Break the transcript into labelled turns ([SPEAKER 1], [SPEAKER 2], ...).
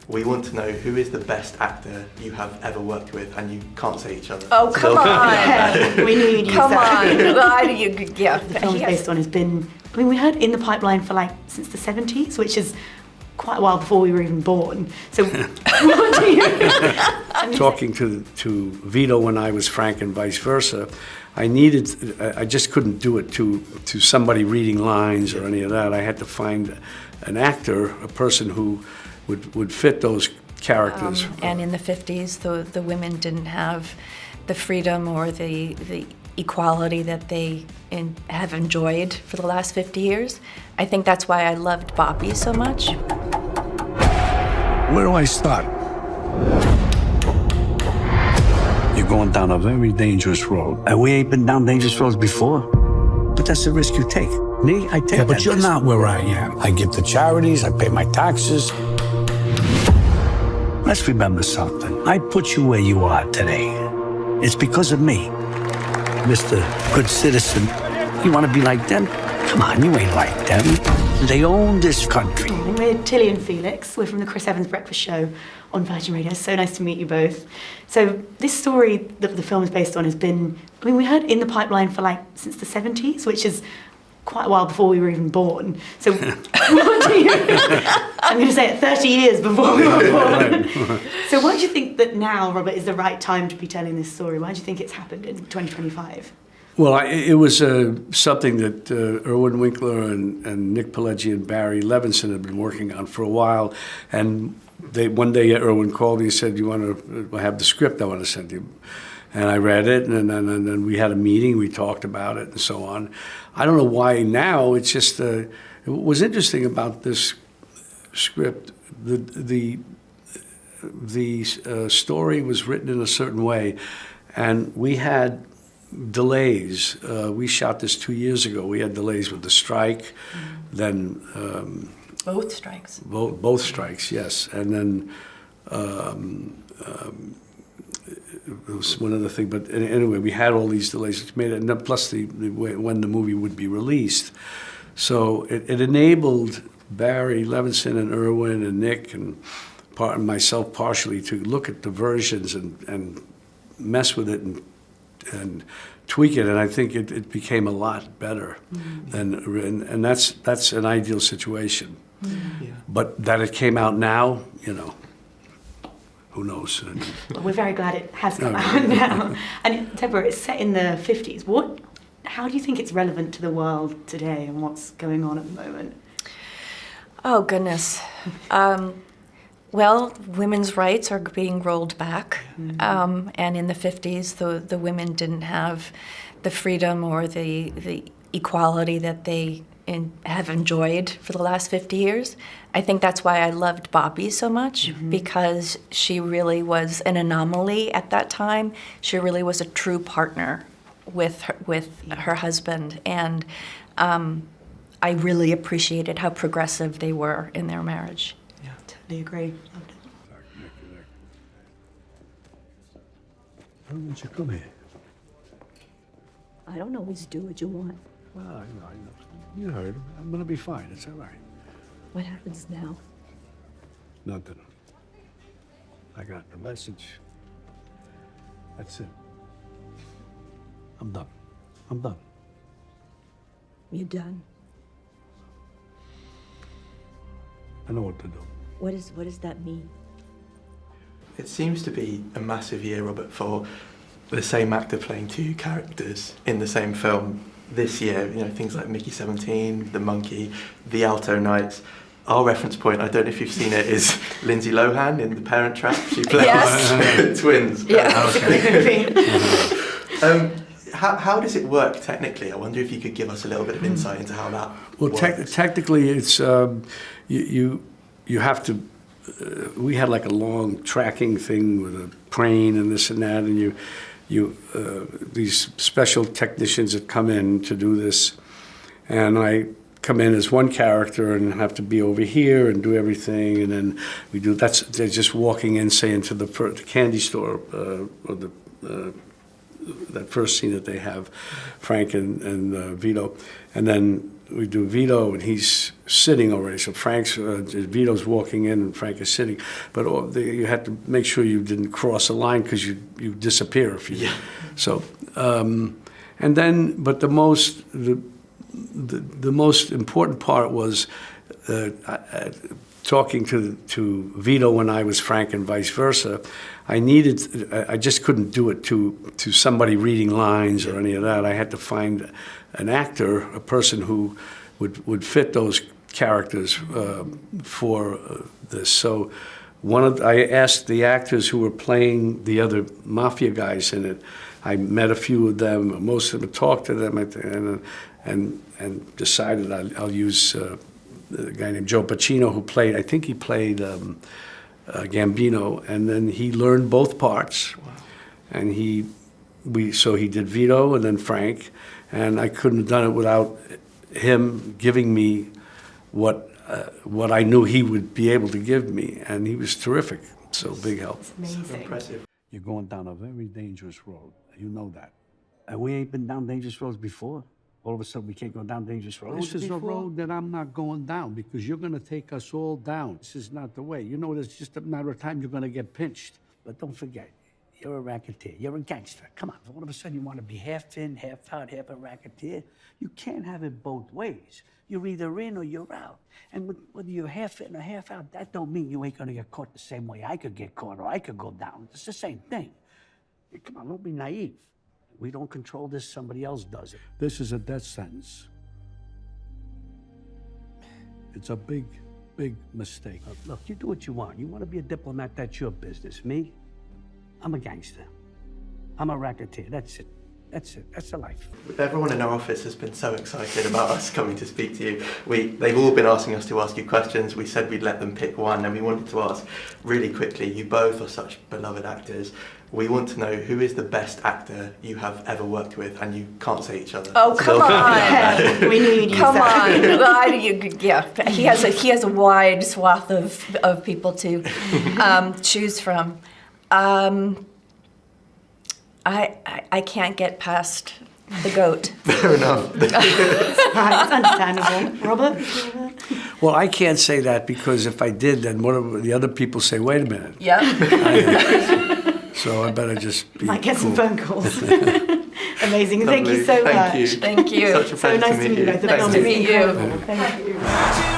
[SPEAKER 1] We want to know who is the best actor you have ever worked with, and you can't say each other.
[SPEAKER 2] Oh, come on.
[SPEAKER 3] We knew you'd use
[SPEAKER 2] Come
[SPEAKER 3] that.
[SPEAKER 2] on. Well, yeah.
[SPEAKER 3] The film's based on has been, I mean, we heard in the pipeline for like since the 70s, which is quite a while before we were even born. So what do you...
[SPEAKER 4] Talking to Vito when I was Frank and vice versa, I just couldn't do it to somebody reading lines or any of that. I had to find an actor, a person who would fit those characters.
[SPEAKER 2] And in the 50s, the women didn't have the freedom or the equality that they have enjoyed for the last 50 years. I think that's why I loved Bobby so much.
[SPEAKER 5] Where do I start? You're going down a very dangerous road. And we ain't been down dangerous roads before. But that's the risk you take. Me, I take that.
[SPEAKER 6] Yeah, but you're not where I am.
[SPEAKER 5] I give to charities, I pay my taxes. Let's remember something. I put you where you are today. It's because of me. Mr. Good Citizen, you want to be like them? Come on, you ain't like them. They own this country.
[SPEAKER 3] We're Tilly and Felix. We're from the Chris Evans Breakfast Show on Virgin Radio. So nice to meet you both. So this story that the film is based on has been, I mean, we heard in the pipeline for like since the 70s, which is quite a while before we were even born. So what do you... I'm going to say it 30 years before we were born. So why do you think that now, Robert, is the right time to be telling this story? Why do you think it's happened in 2025?
[SPEAKER 4] Well, it was something that Irwin Winkler and Nick Pileggi and Barry Levinson had been working on for a while. And one day Irwin called me and said, "You want to have the script I want to send you?" And I read it, and then we had a meeting, we talked about it and so on. I don't know why now, it's just, it was interesting about this script, the story was written in a certain way, and we had delays. We shot this 2 years ago. We had delays with the strike, then...
[SPEAKER 2] Both strikes.
[SPEAKER 4] Both strikes, yes. And then it was one other thing, but anyway, we had all these delays, which made it, and plus when the movie would be released. So it enabled Barry Levinson and Irwin and Nick and myself partially to look at the versions and mess with it and tweak it, and I think it became a lot better. And that's an ideal situation.
[SPEAKER 1] Yeah.
[SPEAKER 4] But that it came out now, you know, who knows?
[SPEAKER 3] Well, we're very glad it has come out now. And Deborah, it's set in the 50s. How do you think it's relevant to the world today and what's going on at the moment?
[SPEAKER 2] Oh, goodness. Well, women's rights are being rolled back. And in the 50s, the women didn't have the freedom or the equality that they have enjoyed for the last 50 years. I think that's why I loved Bobby so much, because she really was an anomaly at that time. She really was a true partner with her husband, and I really appreciated how progressive they were in their marriage.
[SPEAKER 3] Yeah, totally agree. Loved it.
[SPEAKER 5] Why did you come here?
[SPEAKER 7] I don't always do what you want.
[SPEAKER 5] Well, I know. You heard. I'm gonna be fine. It's all right.
[SPEAKER 7] What happens now?
[SPEAKER 5] Nothing. I got the message. That's it. I'm done. I'm done.
[SPEAKER 7] You done?
[SPEAKER 5] I know what to do.
[SPEAKER 7] What does that mean?
[SPEAKER 1] It seems to be a massive year, Robert, for the same actor playing two characters in the same film this year. You know, things like Mickey 17, The Monkey, The Alto Knights. Our reference point, I don't know if you've seen it, is Lindsay Lohan in The Parent Trap. She plays twins.
[SPEAKER 2] Yeah.
[SPEAKER 1] How does it work technically? I wonder if you could give us a little bit of insight into how that works.
[SPEAKER 4] Technically, it's you have to. We had like a long tracking thing with a crane and this and that, and these special technicians that come in to do this, and I come in as one character and have to be over here and do everything, and then we do. They're just walking in, saying to the candy store or that first scene that they have, Frank and Vito, and then we do Vito, and he's sitting already. So Vito's walking in, and Frank is sitting. But you had to make sure you didn't cross a line because you disappear if you. Yeah. So, and then, but the most important part was talking to Vito when I was Frank and vice versa. I just couldn't do it to somebody reading lines or any of that. I had to find an actor, a person who would fit those characters for this. So I asked the actors who were playing the other mafia guys in it. I met a few of them, most of them, talked to them, and decided I'll use a guy named Joe Pacino who played, I think he played Gambino, and then he learned both parts. Wow. And so he did Vito and then Frank, and I couldn't have done it without him giving me what I knew he would be able to give me, and he was terrific. So big help.
[SPEAKER 3] Amazing.
[SPEAKER 1] So impressive.
[SPEAKER 5] You're going down a very dangerous road. You know that. And we ain't been down dangerous roads before. All of a sudden, we can't go down dangerous roads.
[SPEAKER 4] This is a road that I'm not going down because you're going to take us all down. This is not the way. You know, it's just a matter of time you're going to get pinched.
[SPEAKER 5] But don't forget, you're a racketeer. You're a gangster. Come on. All of a sudden, you want to be half in, half out, half a racketeer. You can't have it both ways. You're either in or you're out. And whether you're half in or half out, that don't mean you ain't going to get caught the same way I could get caught or I could go down. It's the same thing. Come on, don't be naive. We don't control this, somebody else does it.
[SPEAKER 4] This is a death sentence. It's a big, big mistake.
[SPEAKER 5] Look, you do what you want. You want to be a diplomat, that's your business. Me, I'm a gangster. I'm a racketeer, that's it. That's it, that's the life.
[SPEAKER 1] Everyone in our office has been so excited about us coming to speak to you. They've all been asking us to ask you questions. We said we'd let them pick one, and we wanted to ask really quickly, you both are such beloved actors. We want to know who is the best actor you have ever worked with, and you can't say each other.
[SPEAKER 2] Oh, come on.
[SPEAKER 3] We knew you'd use
[SPEAKER 2] Come
[SPEAKER 3] that.
[SPEAKER 2] on. Yeah, he has a wide swath of people to choose from. I can't get past the goat.
[SPEAKER 1] Fair enough.
[SPEAKER 3] Right, it's understandable. Robert?
[SPEAKER 4] Well, I can't say that because if I did, then one of the other people say, wait a minute.
[SPEAKER 2] Yeah.
[SPEAKER 4] So I better just be
[SPEAKER 3] Might get
[SPEAKER 4] cool.
[SPEAKER 3] some phone calls. Amazing. Thank you so
[SPEAKER 1] Thank
[SPEAKER 3] much.
[SPEAKER 1] you.
[SPEAKER 2] Thank you.
[SPEAKER 1] Such a pleasure
[SPEAKER 3] So nice to meet you.
[SPEAKER 1] you.
[SPEAKER 3] Both. The
[SPEAKER 2] Nice
[SPEAKER 3] film
[SPEAKER 2] to
[SPEAKER 3] is
[SPEAKER 2] meet you.
[SPEAKER 3] incredible. Thank you.